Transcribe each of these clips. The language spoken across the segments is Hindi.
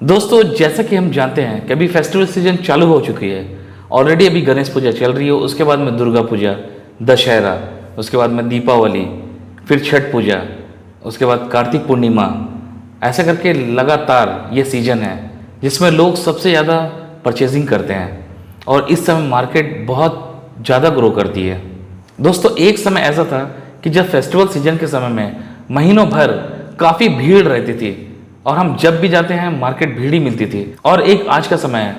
दोस्तों, जैसा कि हम जानते हैं कि अभी फेस्टिवल सीजन चालू हो चुकी है। ऑलरेडी अभी गणेश पूजा चल रही है, उसके बाद में दुर्गा पूजा, दशहरा, उसके बाद में दीपावली, फिर छठ पूजा, उसके बाद कार्तिक पूर्णिमा। ऐसा करके लगातार ये सीजन है जिसमें लोग सबसे ज़्यादा परचेजिंग करते हैं और इस समय मार्केट बहुत ज़्यादा ग्रो करती है। दोस्तों, एक समय ऐसा था कि जब फेस्टिवल सीजन के समय में महीनों भर काफ़ी भीड़ रहती थी और हम जब भी जाते हैं मार्केट भीड़ ही मिलती थी। और एक आज का समय है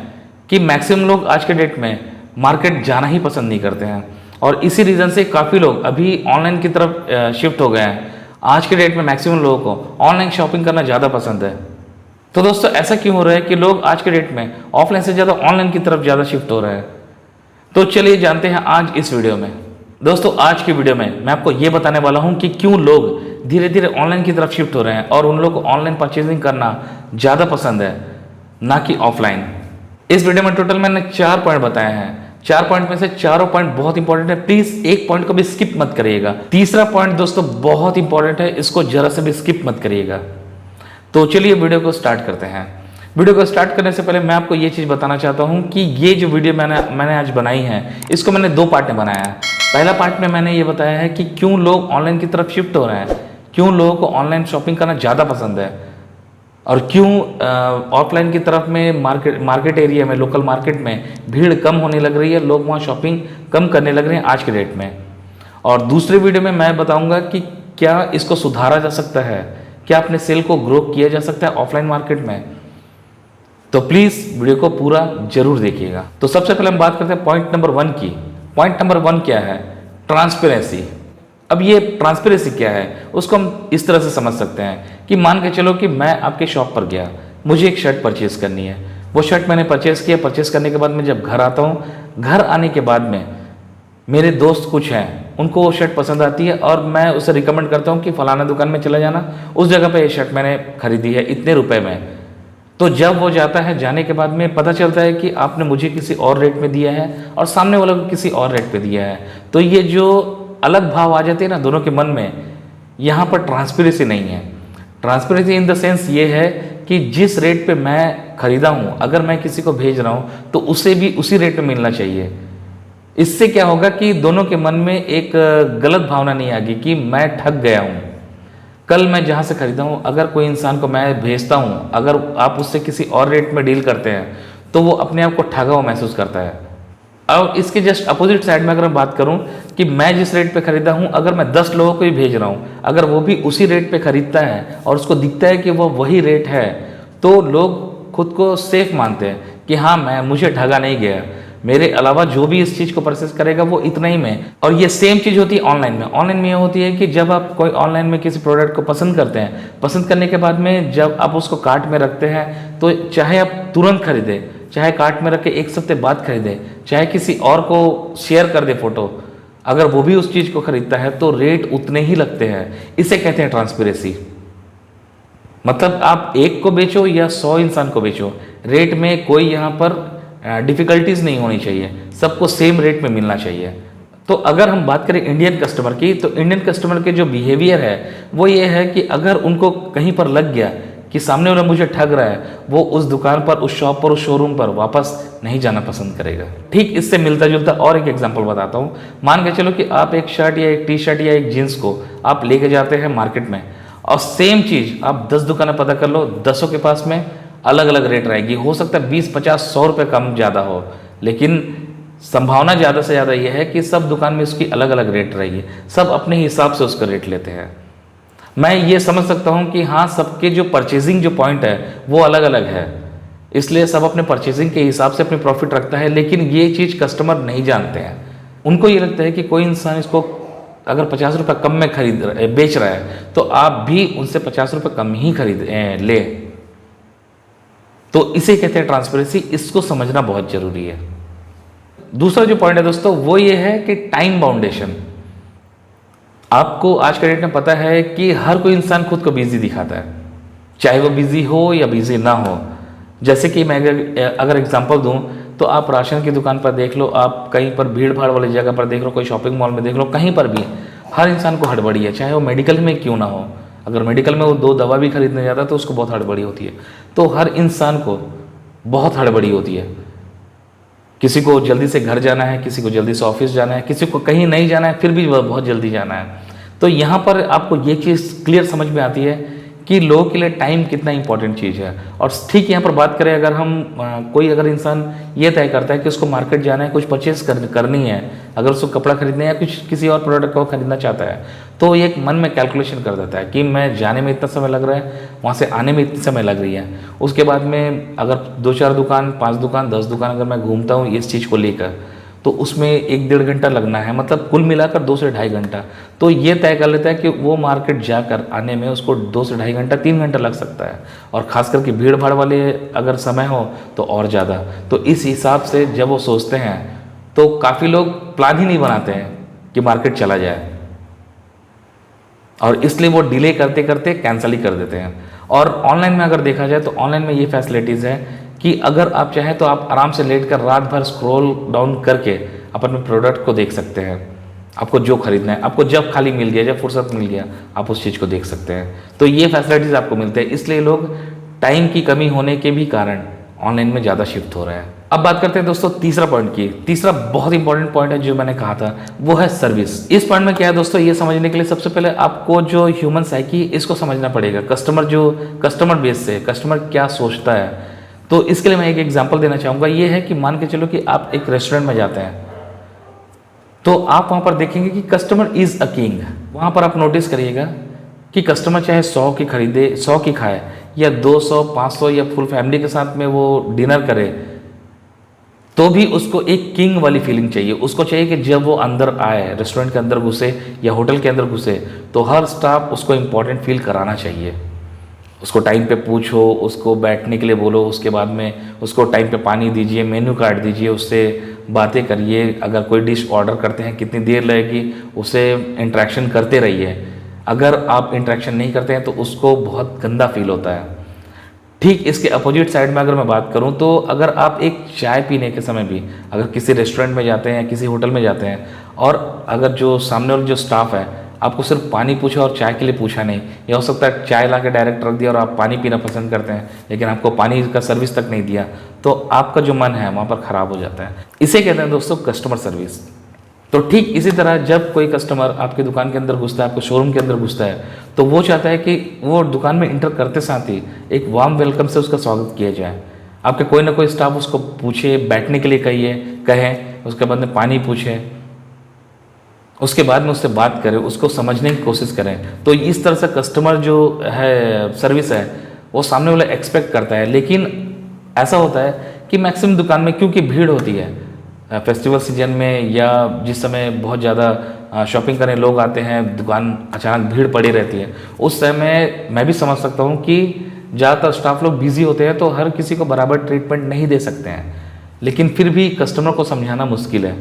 कि मैक्सिमम लोग आज के डेट में मार्केट जाना ही पसंद नहीं करते हैं और इसी रीज़न से काफ़ी लोग अभी ऑनलाइन की तरफ शिफ्ट हो गए हैं। आज के डेट में मैक्सिमम लोगों को ऑनलाइन शॉपिंग करना ज़्यादा पसंद है। तो दोस्तों, ऐसा क्यों हो रहा है कि लोग आज के डेट में ऑफलाइन से ज़्यादा ऑनलाइन की तरफ ज़्यादा शिफ्ट हो रहे हैं? तो चलिए जानते हैं आज इस वीडियो में। दोस्तों, आज की वीडियो में मैं आपको ये बताने वाला हूँ कि क्यों लोग धीरे धीरे ऑनलाइन की तरफ शिफ्ट हो रहे हैं और उन लोगों को ऑनलाइन परचेजिंग करना ज़्यादा पसंद है, ना कि ऑफलाइन। इस वीडियो में टोटल मैंने 4 पॉइंट बताए हैं। 4 पॉइंट में से चारों पॉइंट बहुत इंपॉर्टेंट है, प्लीज़ एक पॉइंट को भी स्किप मत करिएगा। तीसरा पॉइंट दोस्तों बहुत इंपॉर्टेंट है, इसको जरा से भी स्किप मत करिएगा। तो चलिए वीडियो को स्टार्ट करते हैं। वीडियो को स्टार्ट करने से पहले मैं आपको ये चीज़ बताना चाहता हूँ कि ये जो वीडियो मैंने आज बनाई है, इसको मैंने 2 पार्ट में बनाया है। पहला पार्ट में मैंने ये बताया है कि क्यों लोग ऑनलाइन की तरफ शिफ्ट हो रहे हैं, क्यों लोगों को ऑनलाइन शॉपिंग करना ज़्यादा पसंद है और क्यों ऑफलाइन की तरफ में मार्केट एरिया में, लोकल मार्केट में भीड़ कम होने लग रही है, लोग वहाँ शॉपिंग कम करने लग रहे हैं आज के डेट में। और दूसरे वीडियो में मैं बताऊँगा कि क्या इसको सुधारा जा सकता है, क्या अपने सेल को ग्रो किया जा सकता है ऑफलाइन मार्केट में। तो प्लीज़ वीडियो को पूरा जरूर देखिएगा। तो सबसे पहले हम बात करते हैं पॉइंट नंबर 1 की। पॉइंट नंबर 1 क्या है? ट्रांसपेरेंसी। अब ये ट्रांसपेरेंसी क्या है उसको हम इस तरह से समझ सकते हैं कि मान के चलो कि मैं आपके शॉप पर गया, मुझे एक शर्ट परचेज करनी है। वो शर्ट मैंने परचेज़ किया, परचेज़ करने के बाद मैं जब घर आता हूँ, घर आने के बाद में मेरे दोस्त कुछ हैं, उनको वो शर्ट पसंद आती है और मैं उसे रिकमेंड करता हूँ कि फलाना दुकान में चला जाना, उस जगह पे ये शर्ट मैंने खरीदी है इतने रुपए में। तो जब वो जाता है, जाने के बाद में पता चलता है कि आपने मुझे किसी और रेट में दिया है और सामने वाले को किसी और रेट पे दिया है, तो ये जो अलग भाव आ जाते हैं ना दोनों के मन में, यहाँ पर ट्रांसपेरेंसी नहीं है। ट्रांसपेरेंसी इन द सेंस ये है कि जिस रेट पे मैं खरीदा हूँ, अगर मैं किसी को भेज रहा हूँ तो उसे भी उसी रेट पे मिलना चाहिए। इससे क्या होगा कि दोनों के मन में एक गलत भावना नहीं आएगी कि मैं ठग गया हूँ। कल मैं जहाँ से खरीदा हूँ, अगर कोई इंसान को मैं भेजता हूँ, अगर आप उससे किसी और रेट में डील करते हैं तो वो अपने आप को ठगा हुआ महसूस करता है। अब इसके जस्ट अपोजिट साइड में अगर मैं बात करूं कि मैं जिस रेट पे खरीदा हूं, अगर मैं 10 लोगों को भी भेज रहा हूं, अगर वो भी उसी रेट पे खरीदता है और उसको दिखता है कि वो वही रेट है, तो लोग खुद को सेफ मानते हैं कि हाँ, मुझे ठगा नहीं गया, मेरे अलावा जो भी इस चीज़ को परचेस करेगा वो इतना ही में। और ये सेम चीज़ होती है ऑनलाइन में। ऑनलाइन में ये होती है कि जब आप कोई ऑनलाइन में किसी प्रोडक्ट को पसंद करते हैं, पसंद करने के बाद में जब आप उसको कार्ट में रखते हैं, तो चाहे आप तुरंत खरीदें, चाहे कार्ट में रख के 1 हफ्ते बाद खरीदें, चाहे किसी और को शेयर कर दे फोटो, अगर वो भी उस चीज़ को खरीदता है तो रेट उतने ही लगते हैं। इसे कहते हैं ट्रांसपेरेंसी। मतलब आप एक को बेचो या 100 इंसान को बेचो, रेट में कोई यहाँ पर डिफ़िकल्टीज नहीं होनी चाहिए, सबको सेम रेट में मिलना चाहिए। तो अगर हम बात करें इंडियन कस्टमर की, तो इंडियन कस्टमर के जो बिहेवियर है वो ये है कि अगर उनको कहीं पर लग गया कि सामने वाला मुझे ठग रहा है, वो उस दुकान पर, उस शॉप पर, उस शोरूम पर वापस नहीं जाना पसंद करेगा। ठीक इससे मिलता जुलता और एक एग्जांपल बताता हूँ। मान के चलो कि आप एक शर्ट या एक टी शर्ट या एक जीन्स को आप लेके जाते हैं मार्केट में और सेम चीज़ आप 10 दुकानें पता कर लो, 10 के पास में अलग अलग रेट रहेगी। हो सकता है 20, 50, 100 रुपये कम ज़्यादा हो, लेकिन संभावना ज़्यादा से ज़्यादा यह है कि सब दुकान में उसकी अलग अलग रेट रहेगी, सब अपने हिसाब से उसका रेट लेते हैं। मैं ये समझ सकता हूँ कि हाँ, सबके जो परचेजिंग जो पॉइंट है वो अलग अलग है, इसलिए सब अपने परचेजिंग के हिसाब से अपनी प्रॉफिट रखता है, लेकिन ये चीज़ कस्टमर नहीं जानते हैं। उनको ये लगता है कि कोई इंसान इसको अगर 50 रुपये कम में बेच रहा है तो आप भी उनसे 50 रुपये कम ही ले। तो इसे कहते हैं ट्रांसपेरेंसी। इसको समझना बहुत जरूरी है। दूसरा जो पॉइंट है दोस्तों वो ये है कि टाइम बाउंडेशन। आपको आज के डेट में पता है कि हर कोई इंसान खुद को बिजी दिखाता है, चाहे वो बिजी हो या बिजी ना हो। जैसे कि मैं अगर एग्जांपल दूं तो आप राशन की दुकान पर देख लो, आप कहीं पर भीड़ भाड़ वाली जगह पर देख लो, कोई शॉपिंग मॉल में देख लो, कहीं पर भी हर इंसान को हड़बड़ी है, चाहे वो मेडिकल में क्यों ना हो। अगर मेडिकल में वो 2 दवा भी खरीदने जाता है तो उसको बहुत हड़बड़ी होती है। तो हर इंसान को बहुत हड़बड़ी होती है। किसी को जल्दी से घर जाना है, किसी को जल्दी से ऑफिस जाना है, किसी को कहीं नहीं जाना है फिर भी बहुत जल्दी जाना है। तो यहाँ पर आपको ये चीज़ क्लियर समझ में आती है कि लोगों के लिए टाइम कितना इंपॉर्टेंट चीज़ है। और ठीक यहाँ पर बात करें, अगर हम कोई अगर इंसान ये तय करता है कि उसको मार्केट जाना है, कुछ परचेस करनी है, अगर उसको कपड़ा खरीदना है या कुछ किसी और प्रोडक्ट को खरीदना चाहता है, तो एक मन में कैलकुलेशन कर देता है कि मैं जाने में इतना समय लग रहा है, वहाँ से आने में इतनी समय लग रही है। उसके बाद में अगर 2-4 दुकान, 5 दुकान, 10 दुकान अगर मैं घूमता हूँ इस चीज़ को लेकर, तो उसमें 1-1.5 घंटा लगना है, मतलब कुल मिलाकर 2 से ढाई घंटा। तो ये तय कर लेता है कि वो मार्केट जाकर आने में उसको 2 से ढाई घंटा, 3 घंटा लग सकता है। और ख़ास करके भीड़ भाड़ वाले अगर समय हो तो और ज़्यादा। तो इस हिसाब से जब वो सोचते हैं तो काफ़ी लोग प्लान ही नहीं बनाते हैं कि मार्केट चला जाए, और इसलिए वो डिले करते करते कैंसिल ही कर देते हैं। और ऑनलाइन में अगर देखा जाए तो ऑनलाइन में ये फैसिलिटीज़ है कि अगर आप चाहें तो आप आराम से लेट कर रात भर स्क्रॉल डाउन करके अपने प्रोडक्ट को देख सकते हैं। आपको जो खरीदना है, आपको जब खाली मिल गया, जब फुर्सत मिल गया, आप उस चीज़ को देख सकते हैं। तो ये फैसिलिटीज़ आपको मिलते हैं, इसलिए लोग टाइम की कमी होने के भी कारण ऑनलाइन में ज़्यादा शिफ्ट हो रहे हैं। अब बात करते हैं दोस्तों तीसरा पॉइंट की। तीसरा बहुत इंपॉर्टेंट पॉइंट है जो मैंने कहा था, वो है सर्विस। इस पॉइंट में क्या है दोस्तों, ये समझने के लिए सबसे पहले आपको जो ह्यूमन साइकी इसको समझना पड़ेगा। कस्टमर बेस से कस्टमर क्या सोचता है। तो इसके लिए मैं एक एग्जांपल देना चाहूँगा। ये है कि मान के चलो कि आप एक रेस्टोरेंट में जाते हैं, तो आप वहाँ पर देखेंगे कि कस्टमर इज़ अ किंग। वहाँ पर आप नोटिस करिएगा कि कस्टमर चाहे 100 की खरीदे, 100 की खाए, या 200, 500 या फुल फैमिली के साथ में वो डिनर करे, तो भी उसको एक किंग वाली फीलिंग चाहिए। उसको चाहिए कि जब वो अंदर आए, रेस्टोरेंट के अंदर घुसे या होटल के अंदर घुसे, तो हर स्टाफ उसको इम्पोर्टेंट फील कराना चाहिए। उसको टाइम पे पूछो, उसको बैठने के लिए बोलो, उसके बाद में उसको टाइम पे पानी दीजिए, मेन्यू कार्ड दीजिए, उससे बातें करिए। अगर कोई डिश ऑर्डर करते हैं कितनी देर लगेगी, उससे इंटरेक्शन करते रहिए। अगर आप इंटरेक्शन नहीं करते हैं तो उसको बहुत गंदा फील होता है। ठीक इसके अपोजिट साइड में अगर मैं बात करूं, तो अगर आप एक चाय पीने के समय भी अगर किसी रेस्टोरेंट में जाते हैं, किसी होटल में जाते हैं, और अगर जो सामने वाला जो स्टाफ है आपको सिर्फ पानी पूछा और चाय के लिए पूछा नहीं, या हो सकता है चाय ला के डायरेक्ट रख दिया और आप पानी पीना पसंद करते हैं लेकिन आपको पानी का सर्विस तक नहीं दिया, तो आपका जो मन है वहाँ पर ख़राब हो जाता है। इसे कहते हैं दोस्तों कस्टमर सर्विस। तो ठीक इसी तरह जब कोई कस्टमर आपकी दुकान के अंदर घुसता है, आपके शोरूम के अंदर घुसता है, तो वो चाहता है कि वो दुकान में इंटर करते साथ ही एक वार्म वेलकम से उसका स्वागत किया जाए। आपके कोई ना कोई स्टाफ उसको पूछे, बैठने के लिए कहें, उसके बाद में पानी पूछे, उसके बाद में उससे बात करें, उसको समझने की कोशिश करें। तो इस तरह से कस्टमर जो है सर्विस है वो सामने वाला एक्सपेक्ट करता है। लेकिन ऐसा होता है कि मैक्सिमम दुकान में क्योंकि भीड़ होती है, फेस्टिवल सीजन में या जिस समय बहुत ज़्यादा शॉपिंग करने लोग आते हैं, दुकान अचानक भीड़ पड़ी रहती है, उस समय मैं भी समझ सकता हूँ कि ज़्यादातर स्टाफ लोग बिजी होते हैं, तो हर किसी को बराबर ट्रीटमेंट नहीं दे सकते हैं। लेकिन फिर भी कस्टमर को समझाना मुश्किल है।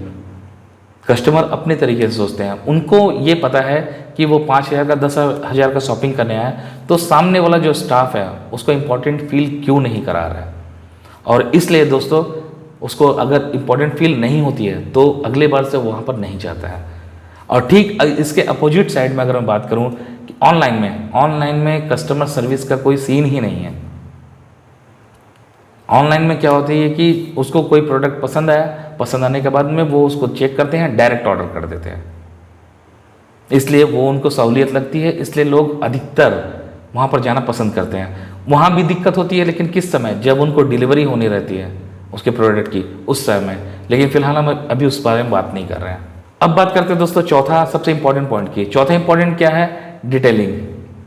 कस्टमर अपने तरीके से सोचते हैं, उनको ये पता है कि वो 5,000 का 10,000 का शॉपिंग करने आया है, तो सामने वाला जो स्टाफ है उसको इम्पोर्टेंट फील क्यों नहीं करा रहा है। और इसलिए दोस्तों उसको अगर इम्पोर्टेंट फील नहीं होती है तो अगले बार से वहाँ पर नहीं जाता है। और ठीक इसके अपोजिट साइड में अगर मैं बात करूँ कि ऑनलाइन में कस्टमर सर्विस का कोई सीन ही नहीं है। ऑनलाइन में क्या होती है कि उसको कोई प्रोडक्ट पसंद आया, पसंद आने के बाद में वो उसको चेक करते हैं, डायरेक्ट ऑर्डर कर देते हैं। इसलिए वो उनको सहूलियत लगती है, इसलिए लोग अधिकतर वहाँ पर जाना पसंद करते हैं। वहाँ भी दिक्कत होती है लेकिन किस समय, जब उनको डिलीवरी होनी रहती है उसके प्रोडक्ट की, उस समय। लेकिन फिलहाल हम अभी उस बारे में बात नहीं कर रहे हैं। अब बात करते हैं दोस्तों चौथा सबसे इंपॉर्टेंट पॉइंट की। चौथा इंपॉर्टेंट क्या है? डिटेलिंग।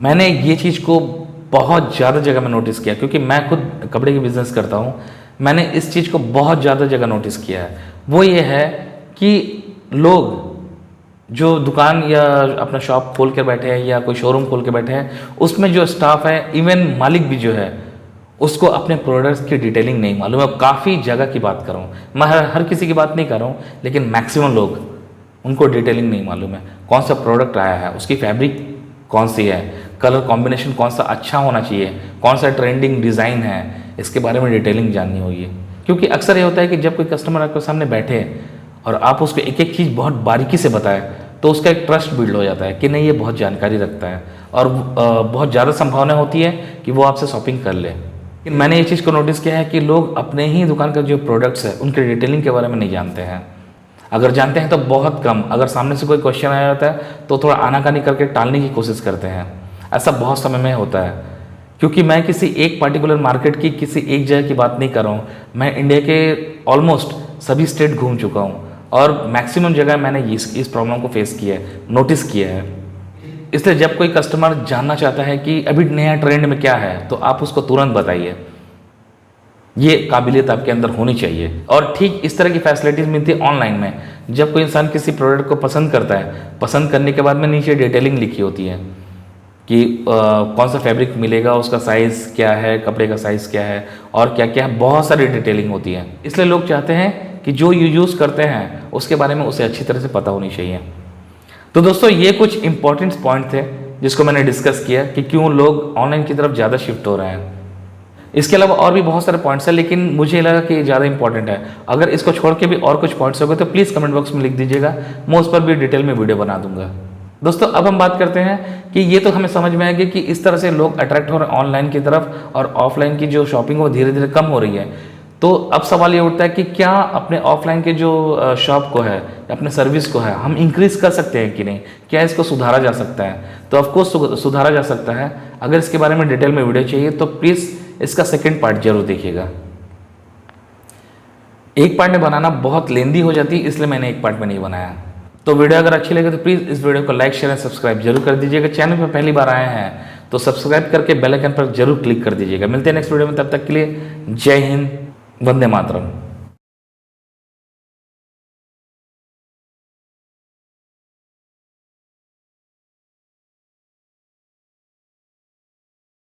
मैंने ये चीज़ को बहुत ज़्यादा जगह में नोटिस किया, क्योंकि मैं खुद कपड़े की बिजनेस करता हूँ। मैंने इस चीज़ को बहुत ज़्यादा जगह नोटिस किया है। वो ये है कि लोग जो दुकान या अपना शॉप खोल कर बैठे हैं या कोई शोरूम खोल के बैठे हैं, उसमें जो स्टाफ है, इवन मालिक भी जो है, उसको अपने प्रोडक्ट्स की डिटेलिंग नहीं मालूम है। काफ़ी जगह की बात कर रहा हूँ मैं, हर किसी की बात नहीं कर रहा हूँ, लेकिन मैक्सिमम लोग, उनको डिटेलिंग नहीं मालूम है। कौन सा प्रोडक्ट आया है, उसकी फैब्रिक कौन सी है, कलर कॉम्बिनेशन कौन सा अच्छा होना चाहिए, कौन सा ट्रेंडिंग डिज़ाइन है, इसके बारे में डिटेलिंग जाननी होगी। क्योंकि अक्सर ये होता है कि जब कोई कस्टमर आपके सामने बैठे और आप उसको एक एक चीज़ बहुत बारीकी से बताएं, तो उसका एक ट्रस्ट बिल्ड हो जाता है कि नहीं, ये बहुत जानकारी रखता है। और बहुत ज़्यादा संभावना होती है कि वो आपसे शॉपिंग कर ले। लेकिन मैंने ये चीज़ को नोटिस किया है कि लोग अपने ही दुकान का जो प्रोडक्ट्स है उनके डिटेलिंग के बारे में नहीं जानते हैं। अगर जानते हैं तो बहुत कम, अगर सामने से कोई क्वेश्चन आया जाता है तो थोड़ा आनाकानी करके टालने की कोशिश करते हैं। ऐसा बहुत समय में होता है, क्योंकि मैं किसी एक पर्टिकुलर मार्केट की किसी एक जगह की बात नहीं कर रहा हूँ। मैं इंडिया के ऑलमोस्ट सभी स्टेट घूम चुका हूँ और मैक्सिमम जगह मैंने इस प्रॉब्लम को फेस किया है, नोटिस किया है। इसलिए जब कोई कस्टमर जानना चाहता है कि अभी नया ट्रेंड में क्या है तो आप उसको तुरंत बताइए। ये काबिलियत आपके अंदर होनी चाहिए। और ठीक इस तरह की फैसिलिटीज़ मिलती है ऑनलाइन में। जब कोई इंसान किसी प्रोडक्ट को पसंद करता है, पसंद करने के बाद में नीचे डिटेलिंग लिखी होती है कि कौन सा फैब्रिक मिलेगा, उसका साइज़ क्या है, कपड़े का साइज़ क्या है और क्या क्या है, बहुत सारी डिटेलिंग होती है। इसलिए लोग चाहते हैं कि जो यूज़ करते हैं उसके बारे में उसे अच्छी तरह से पता होनी चाहिए। तो दोस्तों ये कुछ इंपॉर्टेंट पॉइंट थे जिसको मैंने डिस्कस किया कि क्यों लोग ऑनलाइन की तरफ ज़्यादा शिफ्ट हो रहे हैं। इसके अलावा और भी बहुत सारे पॉइंट्स हैं, लेकिन मुझे लगा कि ज़्यादा इंपॉर्टेंट है। अगर इसको छोड़ के भी और कुछ पॉइंट्स हो गए तो प्लीज़ कमेंट बॉक्स में लिख दीजिएगा, मैं उस पर भी डिटेल में वीडियो बना दूंगा। दोस्तों अब हम बात करते हैं कि ये तो हमें समझ में आएगा कि इस तरह से लोग अट्रैक्ट हो रहे हैं ऑनलाइन की तरफ और ऑफलाइन की जो शॉपिंग वो धीरे धीरे कम हो रही है। तो अब सवाल ये उठता है कि क्या अपने ऑफलाइन के जो शॉप को है, अपने सर्विस को है, हम इंक्रीज कर सकते हैं कि नहीं, क्या इसको सुधारा जा सकता है? तो ऑफकोर्स सुधारा जा सकता है। अगर इसके बारे में डिटेल में वीडियो चाहिए तो प्लीज़ इसका सेकेंड पार्ट जरूर देखिएगा। एक पार्ट में बनाना बहुत लेंदी हो जाती है, इसलिए मैंने एक पार्ट में नहीं बनाया। तो वीडियो अगर अच्छी लगे तो प्लीज़ इस वीडियो को लाइक शेयर एंड सब्सक्राइब जरूर कर दीजिएगा। चैनल पर पहली बार आए हैं तो सब्सक्राइब करके बेल आइकन पर जरूर क्लिक कर दीजिएगा। मिलते हैं नेक्स्ट वीडियो में, तब तक के लिए जय हिंद, वंदे मातरम।